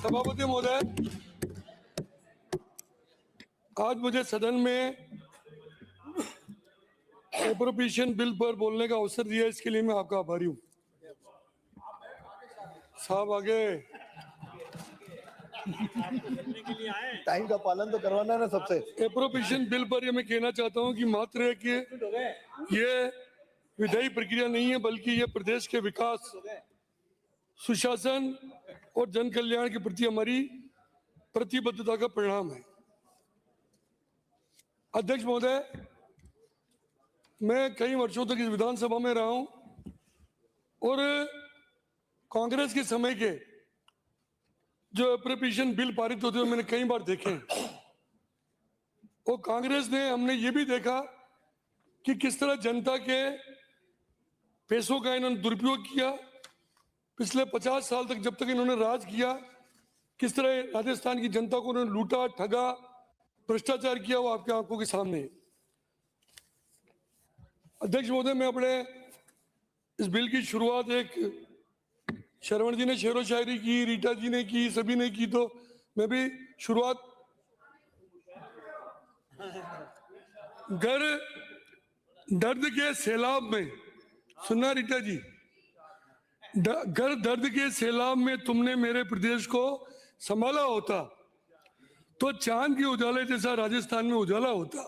सभापति महोदय, आज मुझे सदन में एप्रोप्रिएशन बिल पर बोलने का अवसर दिया, इसके लिए मैं आपका आभारी हूँ। साहब आगे टाइम का पालन तो करवाना है ना सबसे। एप्रोप्रिएशन बिल पर ये मैं कहना चाहता हूँ कि मात्र है कि ये विधायी प्रक्रिया नहीं है, बल्कि ये प्रदेश के विकास, सुशासन और जन कल्याण के प्रति हमारी प्रतिबद्धता का परिणाम है। अध्यक्ष महोदय, मैं कई वर्षों तक इस विधानसभा में रहा हूं और कांग्रेस के समय के जो एप्रोप्रिएशन बिल पारित होते हुए मैंने कई बार देखे हैं। और कांग्रेस ने, हमने ये भी देखा कि किस तरह जनता के पैसों का इन्होंने दुरुपयोग किया। पिछले 50 साल तक जब तक इन्होंने राज किया, किस तरह राजस्थान की जनता को उन्होंने लूटा, ठगा, भ्रष्टाचार किया, वो आपके आंखों के सामने है। अध्यक्ष महोदय, मैं अपने इस बिल की शुरुआत एक शरवण जी ने शेरो शायरी की, रीटा जी ने की, सभी ने की, तो मैं भी शुरुआत घर दर्द के सैलाब में, सुनना रीटा जी, घर दर्द के सैलाब में तुमने मेरे प्रदेश को संभाला होता तो चांद के उजाले जैसा राजस्थान में उजाला होता।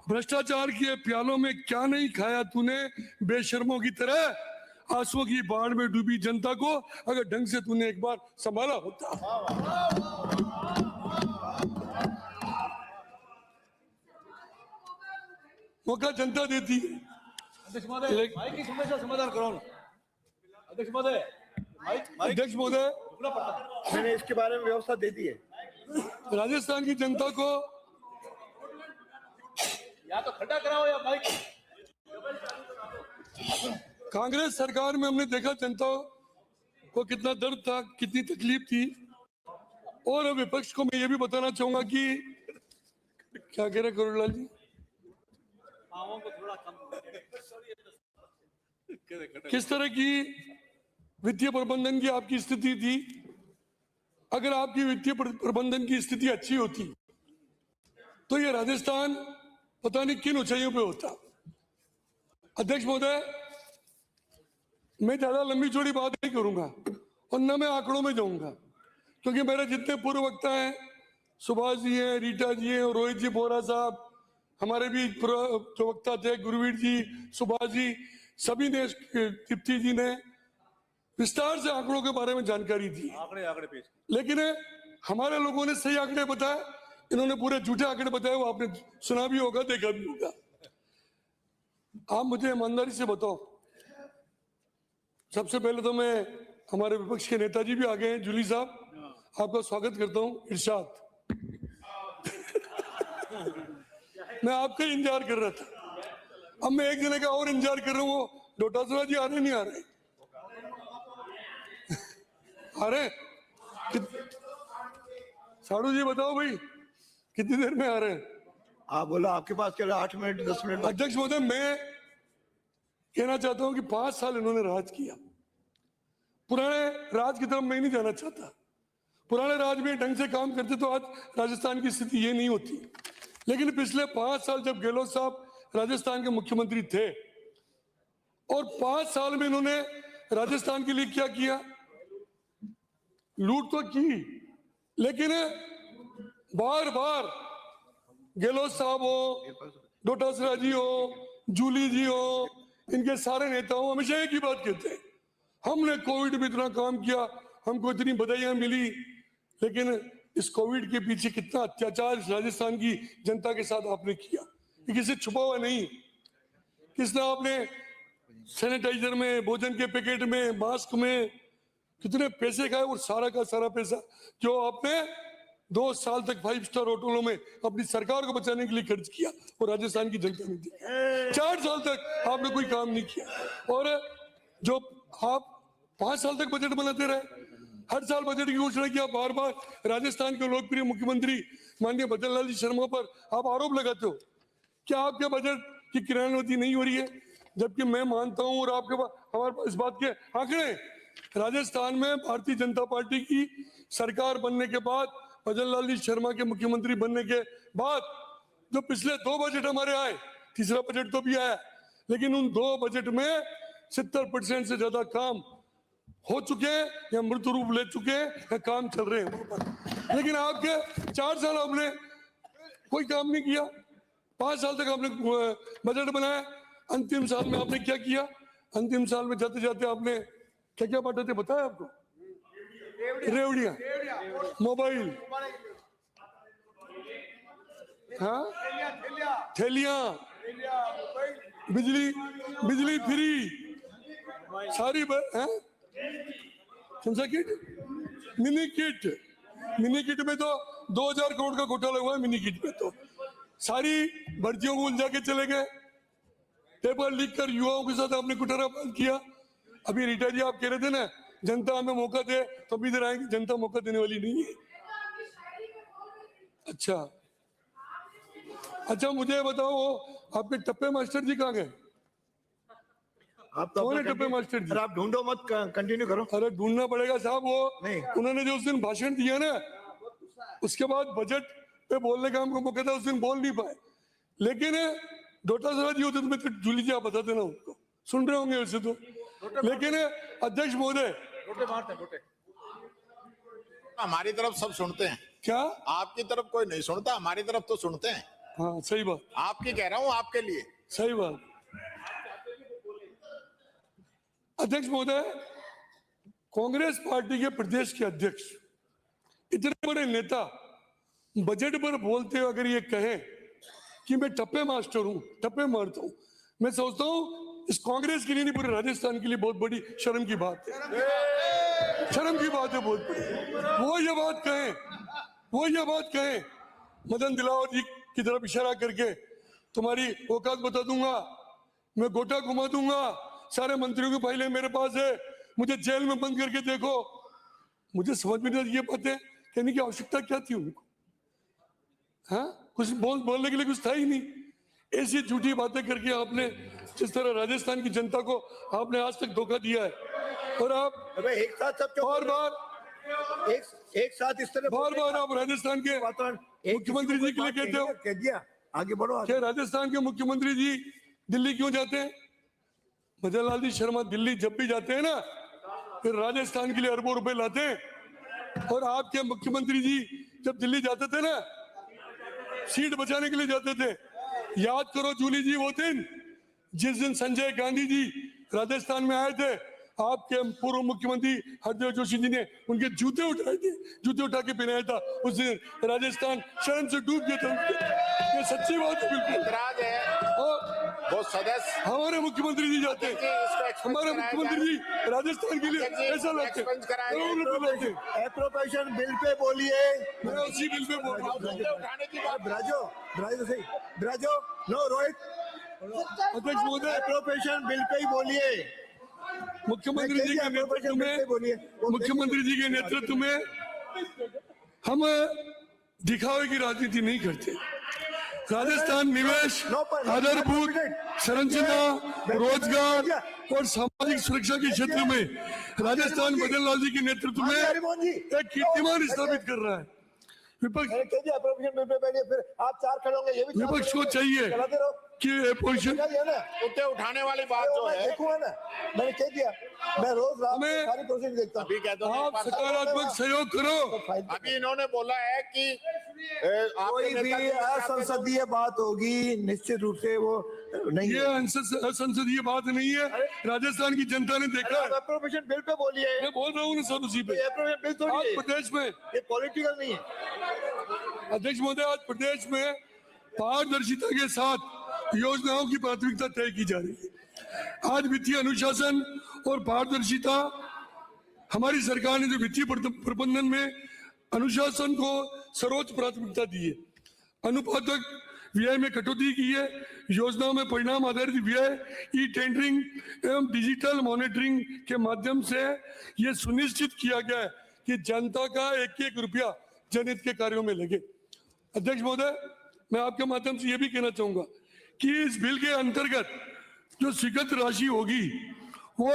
भ्रष्टाचार के प्यालों में क्या नहीं खाया तूने, बेशर्मों की तरह आंसुओं की बाढ़ में डूबी जनता को अगर ढंग से तूने एक बार संभाला होता। मौका जनता देती है। अध्यक्ष महोदय, माइक की समस्या समाधान करो ना। अध्यक्ष महोदय, अध्यक्ष महोदय, मैंने इसके बारे में व्यवस्था दे दी है। राजस्थान की जनता को या तो खड्डा कराओ या माइक। कांग्रेस सरकार में हमने देखा जनता को कितना दर्द था, कितनी तकलीफ थी। और विपक्ष को मैं ये भी बताना चाहूंगा कि क्या कह रहे करोड़लाल जी, किस तरह की वित्तीय प्रबंधन की आपकी स्थिति थी। अगर आपकी वित्तीय प्रबंधन की स्थिति अच्छी होती तो ये राजस्थान पता नहीं किन ऊंचाइयों पे होता। अध्यक्ष महोदय, मैं ज्यादा लंबी चौड़ी बात नहीं करूंगा और न मैं आंकड़ों में जाऊंगा, क्योंकि मेरे जितने पूर्व वक्ता हैं, सुभाष जी हैं, रीटा जी हैं और रोहित जी बोरा साहब, हमारे भी जो वक्ता थे, गुरवीर जी, सुभाष जी, सभी ने, दीप्ति जी ने विस्तार से आंकड़ों के बारे में जानकारी दी। आंकड़े पेश, लेकिन हमारे लोगों ने सही आंकड़े बताए, इन्होंने पूरे झूठे आंकड़े बताए, वो आपने सुना भी होगा, देखा भी होगा। आप मुझे ईमानदारी से बताओ, सबसे पहले तो मैं, हमारे विपक्ष के नेताजी भी आ गए हैं, जूली साहब, आपका स्वागत करता हूं। इरशाद मैं आपका इंतजार कर रहा था, अब मैं एक जने का और इंतजार कर रहा हूँ, वो डोटासरा जी आ रहे नहीं आ रहे? आ रहे? साड़ू जी बताओ भाई, कितनी देर में आ रहे हैं? आप बोलो, आपके पास चलो 8 मिनट 10 मिनट। अध्यक्ष महोदय, मैं कहना चाहता हूं कि 5 साल इन्होंने राज किया। पुराने राज की तरफ मैं नहीं जाना चाहता। पुराने राज में ढंग से काम करते तो आज राजस्थान की स्थिति ये नहीं होती। लेकिन पिछले 5 साल जब गहलोत साहब राजस्थान के मुख्यमंत्री थे और 5 साल में इन्होंने राजस्थान के लिए क्या किया? लूट तो की, लेकिन बार बार गहलोत साहब हो, डोटासरा जी हो, जूली जी हो, इनके सारे नेताओं हमेशा एक ही बात कहते हैं, हमने कोविड में इतना काम किया, हमको इतनी बधाइयां मिली। लेकिन इस कोविड के पीछे कितना अत्याचार इस राजस्थान की जनता के साथ आपने किया, ये किसी छुपा हुआ नहीं। किसने आपने सैनिटाइजर में, भोजन के पैकेट में, मास्क में कितने पैसे खाए, और सारा का सारा पैसा जो आपने 2 साल तक 5 स्टार होटलों में अपनी सरकार को बचाने के लिए खर्च किया और राजस्थान की जनता ने दिया। 4 साल तक आपने कोई काम नहीं किया। और जो आप 5 साल तक बजट बनाते रहे, हर साल बजट की घोषणा किया, बार बार राजस्थान के लोकप्रिय मुख्यमंत्री माननीय भजन लाल जी शर्मा पर आप आरोप लगाते हो कि आपके बजट की क्रियान्वित नहीं हो रही है, जबकि मैं मानता हूं और आपके पास, हमारे पास इस बात के आंकड़े राजस्थान में भारतीय जनता पार्टी की सरकार बनने के बाद, भजन लाल जी शर्मा के मुख्यमंत्री बनने के बाद जो पिछले 2 बजट हमारे आए, तीसरा बजट तो भी आया, लेकिन उन 2 बजट में 70% से ज्यादा काम हो चुके हैं या मृत रूप ले चुके हैं या काम चल रहे हैं। लेकिन आपके 4 साल आपने कोई काम नहीं किया। 5 साल तक आपने बजट बनाया, अंतिम साल में आपने क्या किया? अंतिम साल में जाते जाते आपने क्या क्या बांटे थे बताया आपको? रेवड़ियां, मोबाइल, हाँ, थैलियां, बिजली फ्री, सारी कौन सा किट? मिनी किट में तो 2000 करोड़ का घोटाला हुआ है। मिनी किट में तो सारी भर्तियों को उलझा के चले गए, पेपर लीक कर युवाओं के साथ आपने कुटारा बंद किया। अभी रीटा जी आप कह रहे थे ना, जनता हमें मौका दे तो अभी इधर आएंगे, जनता मौका देने वाली नहीं है। अच्छा मुझे बताओ, आपके टप्पे मास्टर जी कहाँ गए? आप तो कौन है अपना टप्पे मास्टर जी? अरे आप ढूंढो मत, कंटिन्यू करो। अरे ढूंढना पड़ेगा साहब। वो नहीं। उन्होंने जो उस दिन भाषण दिया ना, उसके बाद बजट पे बोलने का हमको मौका था, उस दिन बोल नहीं पाए। लेकिन डोटासरा जी होते तो मैं तो जूली जी आप बता देना उनको, सुन रहे होंगे वैसे तो। लेकिन अध्यक्ष महोदय, लोटे मारते लोटे। हमारी तरफ सब सुनते हैं, क्या? आपकी तरफ कोई नहीं सुनता, हमारी तरफ तो सुनते हैं। हाँ सही बात, आपकी कह रहा हूँ, आपके लिए। सही बात। अध्यक्ष महोदय, कांग्रेस पार्टी के प्रदेश के अध्यक्ष, इतने बड़े नेता बजट पर बोलते हुए अगर ये कहें कि मैं टप्पे मास्टर हूं, टप्पे मारता हूं, मैं सोचता हूं इस कांग्रेस के लिए नहीं, पूरे राजस्थान के लिए बहुत बड़ी शर्म की बात है। शर्म की बात है बहुत बड़ी। वो ये बात कहें मदन दिलावर जी की तरफ इशारा करके, तुम्हारी औकात बता दूंगा, मैं गोटा घुमा दूंगा, सारे मंत्रियों की फाइलें मेरे पास है, मुझे जेल में बंद करके देखो। मुझे समझ में नहीं ये बातें कहने की आवश्यकता क्या थी उनको? हाँ, कुछ बोलने के लिए कुछ था ही नहीं। ऐसी झूठी बातें करके आपने जिस तरह राजस्थान की जनता को आपने आज तक धोखा दिया है, और आप अबे एक साथ सब क्यों? बार एक साथ इस तरह बार आप राजस्थान के मुख्यमंत्री जी के लिए कहते हो। कह दिया, आगे बढ़ो आगे। क्या राजस्थान के मुख्यमंत्री जी दिल्ली क्यों जाते हैं? भजन लाल जी शर्मा दिल्ली जब भी जाते हैं ना, फिर राजस्थान के लिए अरबों रुपए लाते हैं। और आपके मुख्यमंत्री जी जब दिल्ली जाते थे ना, सीट बचाने के लिए जाते थे। याद करो जूली जी, वो दिन जिस दिन संजय गांधी जी राजस्थान में आए थे, आपके पूर्व मुख्यमंत्री हरदेव जोशी जी ने उनके जूते उठाए थे, जूते उठा के पहनाया था। उस दिन राजस्थान शर्म से डूब गया था। ये सच्ची बात है बिल्कुल। इतराज है, और वो सदस्य हमारे मुख्यमंत्री जी जाते हैं, हमारे मुख्यमंत्री जी राजस्थान के लिए ऐसा लगते हैं। एप्रोप्रिएशन बिल पे बोलिए। मैं उसी बिल पे बोल रहा हूँ। उठाने की बात। ब्राजो नो रोहित, अध्यक्ष महोदय, एप्रोप्रिएशन बिल पे ही बोलिए। मुख्यमंत्री जी के नेतृत्व में, मुख्यमंत्री जी के नेतृत्व में हम दिखावे की राजनीति नहीं करते। राजस्थान निवेश, आधारभूत संरचना, रोजगार और सामाजिक सुरक्षा के क्षेत्र में राजस्थान भजन लाल जी के नेतृत्व में एक कीर्तिमान स्थापित कर रहा है। विपक्ष फिर आप 4 खड़े होंगे, ये भी विपक्ष को चाहिए कि अपोजिशन मुद्दे उठाने वाली बात जो है, देखूंगा ना, मैंने कह दिया, मैं रोज रात को हमें- सारी प्रोसेस देखता हूँ। अभी कह दो। आप सकारात्मक सहयोग करो। अभी इन्होंने बोला है कि कोई भी असंसदीय बात होगी निश्चित रूप से वो नहीं ये असंसदीय बात नहीं है, राजस्थान की जनता ने देखा है। एप्रोप्रिएशन बिल पे बोलिए। मैं बोल रहा हूँ ना सर उसी पे। एप्रोप्रिएशन बिल थोड़ी आज है, प्रदेश में, ये पॉलिटिकल नहीं है। अध्यक्ष महोदय, आज प्रदेश में पारदर्शिता के साथ योजनाओं की प्राथमिकता तय की जा रही है। आज वित्तीय अनुशासन और पारदर्शिता, हमारी सरकार ने जो वित्तीय प्रबंधन में अनुशासन को सर्वोच्च प्राथमिकता दी है, अनुपातक व्यय में कटौती की है, योजनाओं में परिणाम आधारित व्यय, ई टेंडरिंग एवं डिजिटल मॉनिटरिंग के माध्यम से ये सुनिश्चित किया गया है कि जनता का एक एक रुपया जनहित के कार्यों में लगे। अध्यक्ष महोदय, मैं आपके माध्यम से ये भी कहना चाहूंगा कि इस बिल के अंतर्गत जो स्वीकृत राशि होगी वो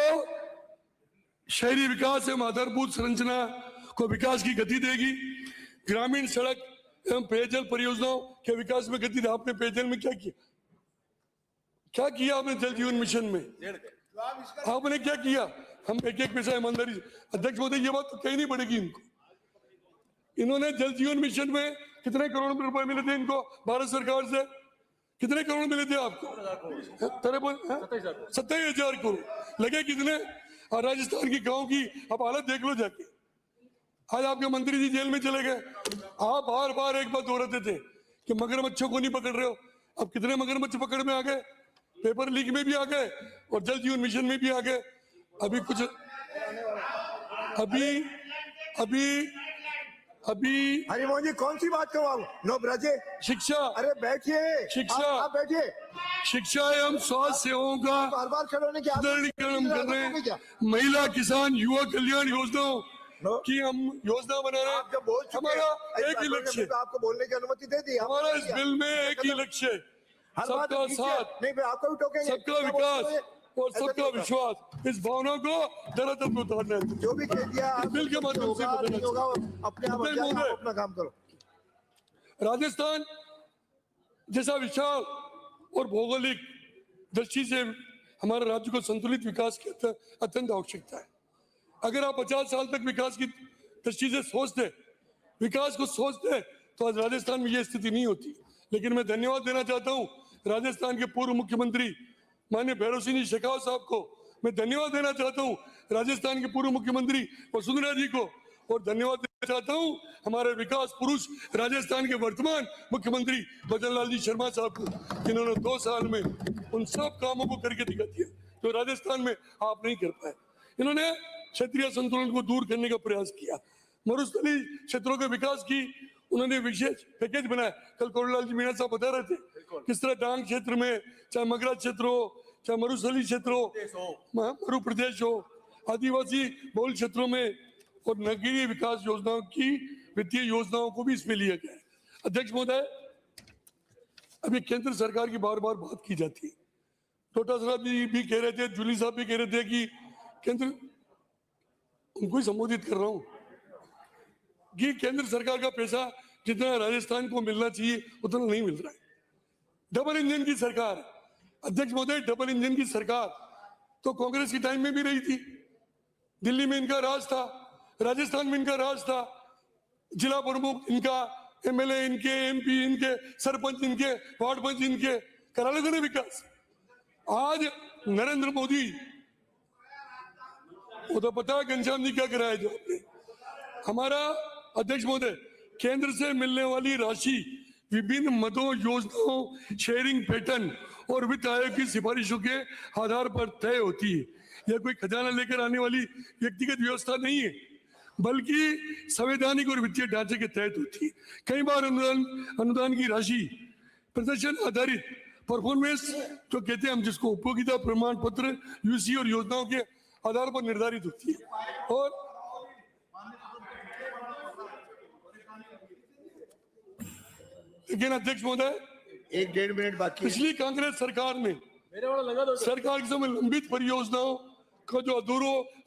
शहरी विकास एवं आधारभूत संरचना को विकास की गति देगी। ग्रामीण सड़क एवं पेयजल परियोजनाओं के विकास में गति। आपने पेयजल में क्या किया? क्या किया आपने जल जीवन मिशन में? आपने क्या किया? हम एक एक पैसा ईमानदारी से। अध्यक्ष महोदय, ये बात तो कहीं नहीं पड़ेगी इनको। इन्होंने जल जीवन मिशन में कितने करोड़ रुपए मिले थे इनको भारत सरकार से? कितने करोड़ मिले थे आपको? 27,000 करोड़ लगे। कितने? और राजस्थान की गांव की अब हालत देख लो जाके। आज आपके मंत्री जी जेल में चले गए। आप बार बार एक बात दोहराते थे कि मगरमच्छों को नहीं पकड़ रहे हो। अब कितने मगरमच्छ पकड़ में आ गए? पेपर लीक में भी आ गए और जल जीवन मिशन में भी आ गए। अभी कुछ अभी हरिमोहन जी कौन सी बात करो आप? नो ब्रजे शिक्षा, अरे बैठिए, शिक्षा, आप बैठिए। शिक्षा एवं स्वास्थ्य सेवाओं का बार बार खड़े होने की सुदृढ़ीकरण कर रहे क्या? हैं। महिला, किसान, युवा कल्याण योजनाओं नो। की हम योजना बना रहे आप जब बोल हैं। चुके हैं, हमारा एक ही लक्ष्य है। आपको बोलने की अनुमति दे दी। हमारा इस बिल में एक ही लक्ष्य है, सबका साथ, नहीं, आपको भी टोकेंगे। सबका विकास और सबका विश्वास। इस भावना को धरातल पर उतारना है। जो भी कह दिया इस बिल के माध्यम से बदलना चाहिए। अपने आप अध्यक्ष महोदय, अपना काम करो। राजस्थान जैसा विशाल और भौगोलिक दृष्टि से हमारे राज्य को संतुलित विकास की अत्यंत आवश्यकता है। अगर आप 50 साल तक विकास की दृष्टि से सोचते, विकास को सोचते, तो आज राजस्थान में ये स्थिति नहीं होती। लेकिन मैं धन्यवाद देना चाहता हूँ राजस्थान के पूर्व मुख्यमंत्री माननीय भैरव सिंह जी शेखावत साहब को। मैं धन्यवाद देना चाहता हूँ राजस्थान के पूर्व मुख्यमंत्री वसुंधरा जी को। और धन्यवाद देना चाहता हूँ हमारे विकास पुरुष राजस्थान के वर्तमान मुख्यमंत्री भजन लाल जी शर्मा साहब को, जिन्होंने 2 साल में उन सब कामों को करके दिखा दिया जो राजस्थान में आप नहीं कर पाए। इन्होंने क्षेत्रीय संतुलन को दूर करने का प्रयास किया। मरुस्थलीय क्षेत्रों के विकास की उन्होंने विशेष पैकेज बनाया। कल करोड़लाल जी मीणा साहब बता रहे थे किस तरह डांग क्षेत्र में, चाहे मगरा क्षेत्र हो, चाहे मरुस्थलीय क्षेत्र हो, मरु प्रदेश हो, आदिवासी बहुल क्षेत्रों में, और नगरीय विकास योजनाओं की वित्तीय योजनाओं को भी इसमें लिया गया है। अध्यक्ष महोदय, अभी केंद्र सरकार की बार बार बात की जाती है। डोटासरा भी कह रहे थे, जूली साहब भी कह रहे थे कि केंद्र, उनको ही संबोधित कर रहा हूं कि केंद्र सरकार का पैसा जितना राजस्थान को मिलना चाहिए उतना नहीं मिल रहा है। डबल इंजन की सरकार। अध्यक्ष महोदय, डबल इंजन की सरकार तो कांग्रेस की टाइम में भी रही थी। दिल्ली में इनका राज था, राजस्थान में इनका राज था, जिला प्रमुख इनका, एमएलए इनके, एमपी इनके, सरपंच इनके, वार्ड पंच इनके, करा लेते ना विकास। आज नरेंद्र मोदी, वो तो पता है घनश्याम जी क्या कराया जो आपने। हमारा अध्यक्ष महोदय, केंद्र से मिलने वाली राशि विभिन्न मदों, योजनाओं, शेयरिंग पैटर्न और वित्त आयोग की सिफारिशों के आधार पर तय होती है। यह कोई खजाना लेकर आने वाली व्यक्तिगत व्यवस्था नहीं है, बल्कि संवैधानिक और वित्तीय ढांचे के तहत होती है। कई बार अनुदान की राशि प्रदर्शन आधारित परफॉर्मेंस जो कहते हैं हम, जिसको उपयोगिता प्रमाण पत्र, यूसी और योजनाओं के आधार पर निर्धारित होती है। और लेकिन अध्यक्ष महोदय, 1-1.5 मिनट बाकी है। पिछली कांग्रेस सरकार ने सरकार के समय लंबित परियोजनाओं का जो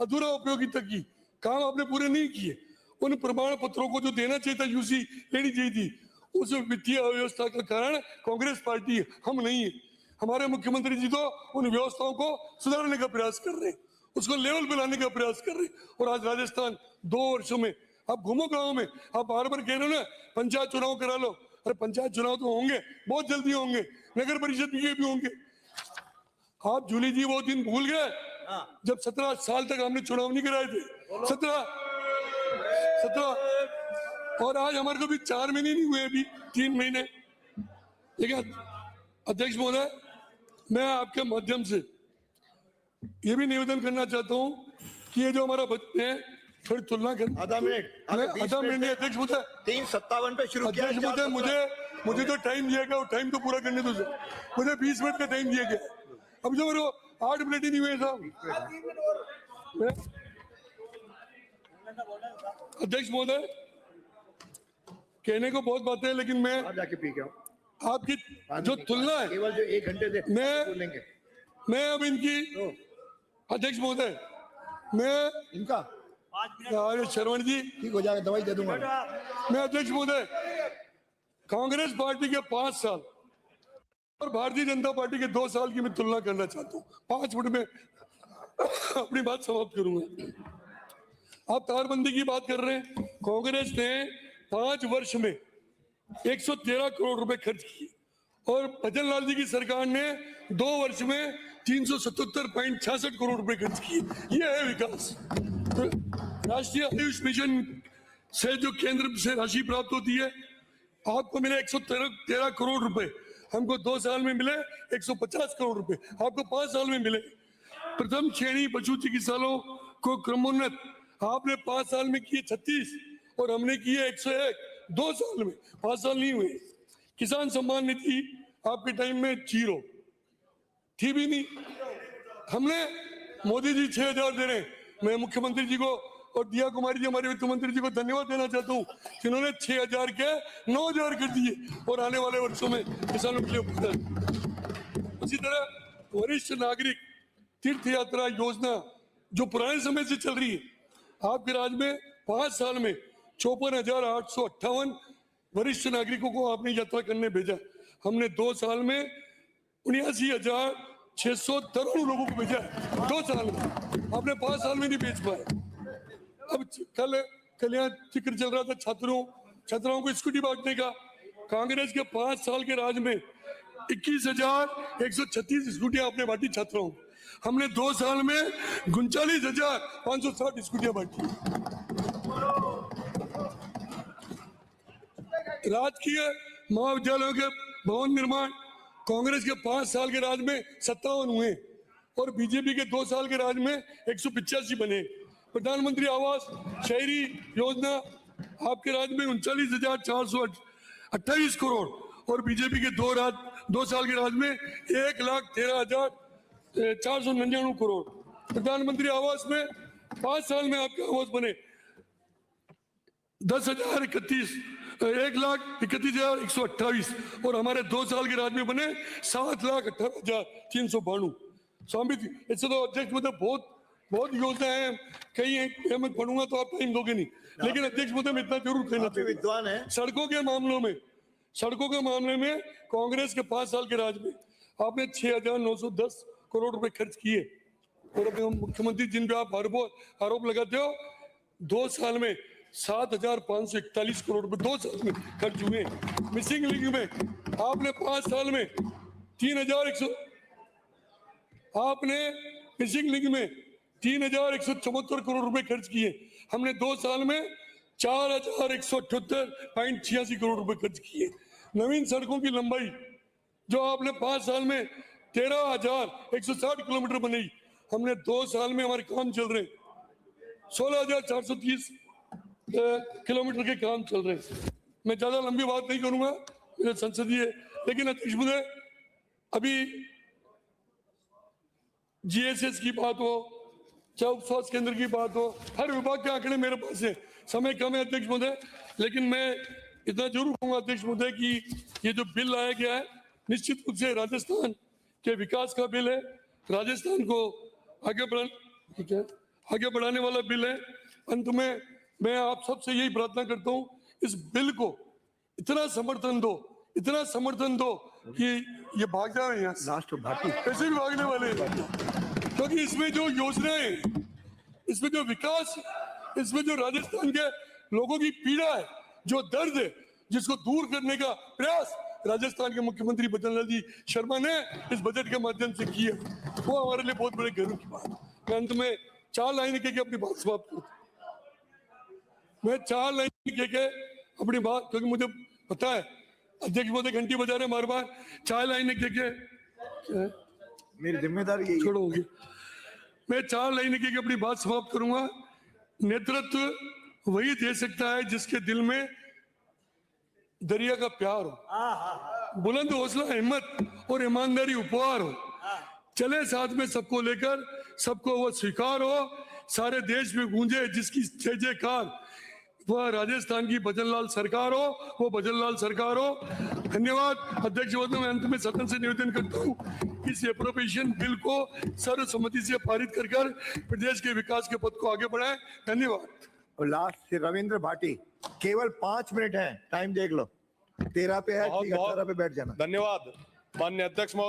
अधूरा उपयोगिता की काम आपने पूरे नहीं किए। उन प्रमाण पत्रों को जो देना चाहिए था, यूसी लेनी चाहिए थी, उस वित्तीय अव्यवस्था का कारण कांग्रेस पार्टी है, हम नहीं है। हमारे मुख्यमंत्री जी तो उन व्यवस्थाओं को सुधारने का प्रयास कर रहे हैं, उसको लेवल पे लाने का प्रयास कर रहे हैं। और आज राजस्थान 2 वर्षों में, आप घूमो गाँव में, आप बार बार कह रहे हो ना पंचायत चुनाव करा लो। अरे पंचायत चुनाव तो होंगे, बहुत जल्दी होंगे, नगर परिषद के भी होंगे। आप जूली जी वो दिन भूल गए जब 17 साल तक हमने चुनाव नहीं कराए थे। 17 और आज हमारे को भी 4 महीने नहीं हुए, अभी 3 महीने। लेकिन अध्यक्ष महोदय, मैं आपके माध्यम से ये भी निवेदन करना चाहता हूं कि ये जो हमारा बच्चे हैं, थोड़ी तुलना कर। आधा मिनट नहीं अध्यक्ष महोदय, 3:57 पे शुरू किया। अध्यक्ष महोदय, मुझे जो टाइम दिया गया वो टाइम तो पूरा करने दो। मुझे 20 मिनट का टाइम दिया गया, अब जो मेरे 8 मिनट ही नहीं हुए साहब। अध्यक्ष महोदय, कहने को बहुत बातें हैं, लेकिन मैं जाके पी के आपकी जो तुलना है, केवल जो 1 घंटे से मैं अब इनकी, अध्यक्ष महोदय, मैं इनका अरे शरवण जी, ठीक हो जाएगा, दवाई दे दूंगा। मैं अध्यक्ष महोदय, कांग्रेस पार्टी के 5 साल और भारतीय जनता पार्टी के 2 साल की मैं तुलना करना चाहता हूँ। 5 मिनट में अपनी बात समाप्त करूंगा। आप तारबंदी की बात कर रहे हैं। कांग्रेस ने 5 वर्ष में 113 करोड़ रुपए खर्च किए और भजन लाल जी की सरकार ने 2 वर्ष में 377.66 करोड़ रुपए खर्च किए। ये है विकास। राष्ट्रीय आयुष मिशन से जो केंद्र से राशि प्राप्त होती है, आपको मिले 113 करोड़ रुपए, हमको 2 साल में मिले 150 करोड़ रुपए, आपको 5 साल में मिले। प्रथम श्रेणी पशु चिकित्सालयों को क्रमोन्नत आपने 5 साल में किए 36 और हमने किए 101, 2 साल में, 5 साल नहीं हुए। किसान सम्मान निधि आपके टाइम में 0 थी भी नहीं। हमने मोदी जी 6,000 दे रहे हैं। मैं मुख्यमंत्री जी को और दिया कुमारी जी हमारे वित्त मंत्री जी को धन्यवाद देना चाहता हूँ, जिन्होंने 6,000 के 9,000 कर दिए और आने वाले वर्षों में किसानों के लिए उपलब्ध। उसी तरह वरिष्ठ नागरिक तीर्थ यात्रा योजना जो पुराने समय से चल रही है, आपके राज्य में 5 साल में 54,858 वरिष्ठ नागरिकों को आपने यात्रा करने भेजा। हमने 2 साल में 79,600 तरुण लोगों को भेजा 2 साल में। आपने 5 साल में नहीं भेज पाए। अब कल यहाँ जिक्र चल रहा था छात्राओं को स्कूटी बांटने का। कांग्रेस के 5 साल के राज में 21,136 स्कूटियां आपने बांटी छात्राओं को। हमने 2 साल में 39,560 स्कूटियां बांटी। राजकीय महाविद्यालयों के भवन निर्माण कांग्रेस के 5 साल के राज में 57 हुए और बीजेपी के 2 साल के राज में 185 बने। प्रधानमंत्री आवास शहरी योजना आपके राज्य में 39,428 करोड़ और बीजेपी के 2 साल के राज में 1,13,499 करोड़। प्रधानमंत्री आवास में 5 साल में आपके आवास बने 1,31,128 और हमारे 2 साल के राज में बने 7,18,392। स्वामी ऐसे तो अध्यक्ष मतलब बहुत योजनाएं हैं, कई हैं, मैं पढ़ूंगा तो आप टाइम दोगे नहीं, लेकिन अध्यक्ष महोदय मैं इतना जरूर कहना आप विद्वान है। सड़कों के मामले में कांग्रेस के 5 साल के राज में आपने 6,910 करोड़ रुपए खर्च किए और अभी मुख्यमंत्री जिन पे आप आरोप लगाते हो, 2 साल में 7,541 करोड़ रुपए 2 साल में खर्च हुए। मिसिंग लिंक में आपने 5 साल में 3,174 करोड़ रुपए खर्च किए। हमने 2 साल में 4,178.86 करोड़ रुपए खर्च किए। नवीन सड़कों की लंबाई जो आपने 5 साल में 13,160 किलोमीटर बनाई, हमने 2 साल में हमारे काम चल रहे 16,430 किलोमीटर के काम चल रहे हैं। मैं ज्यादा लंबी बात नहीं करूंगा, मेरे संसदीय, लेकिन अध्यक्ष महोदय अभी GSS की बात हो चाहे उप स्वास्थ्य केंद्र की बात हो, हर विभाग के आंकड़े मेरे पास है। समय कम है अध्यक्ष महोदय, लेकिन मैं इतना जरूर कहूंगा अध्यक्ष महोदय कि ये जो बिल लाया गया है निश्चित रूप से राजस्थान के विकास का बिल है, राजस्थान को आगे बढ़ाने वाला बिल है। अंत में मैं आप सबसे यही प्रार्थना करता हूँ, इस बिल को इतना समर्थन दो कि ये भाग जाए यहाँ से। राष्ट्र भारती ऐसे भी भागने वाले हैं, क्योंकि इसमें जो योजनाएं, इसमें जो विकास, इसमें जो राजस्थान के लोगों की पीड़ा है, जो दर्द है, जिसको दूर करने का प्रयास राजस्थान के मुख्यमंत्री भजन लाल जी शर्मा ने इस बजट के माध्यम से किया, वो हमारे लिए बहुत बड़े गर्व की बात है। मैं अंत में 4 लाइन कह के अपनी बात समाप्त करता हूं। मैं 4 लाइन कह के अपनी बात, क्योंकि मुझे पता है अध्यक्ष महोदय घंटी बजा रहे बार बार, 4 लाइनें कह के मेरी जिम्मेदारी यही है। छोड़ोगे। मैं 4 लाइनें कह के अपनी बात समाप्त करूंगा। नेतृत्व वही दे सकता है जिसके दिल में दरिया का प्यार हो, बुलंद हौसला, हिम्मत और ईमानदारी उपहार हो, चले साथ में सबको लेकर, सबको वो स्वीकार हो, सारे देश में गूंजे जिसकी जय जयकार, वह राजस्थान की भजनलाल सरकार हो, वो भजनलाल सरकार हो। धन्यवाद अध्यक्ष महोदय। मैं अंत में सदन से निवेदन करता हूँ इस एप्रोप्रिएशन बिल को सर्वसम्मति से पारित कर प्रदेश के विकास के पथ को आगे बढ़ाएं। धन्यवाद। और लास्ट रविंद्र भाटी, केवल 5 मिनट है, टाइम देख लो। 13 पे है, 18 पे बैठ जाना। धन्यवाद माननीय अध्यक्ष महोदय।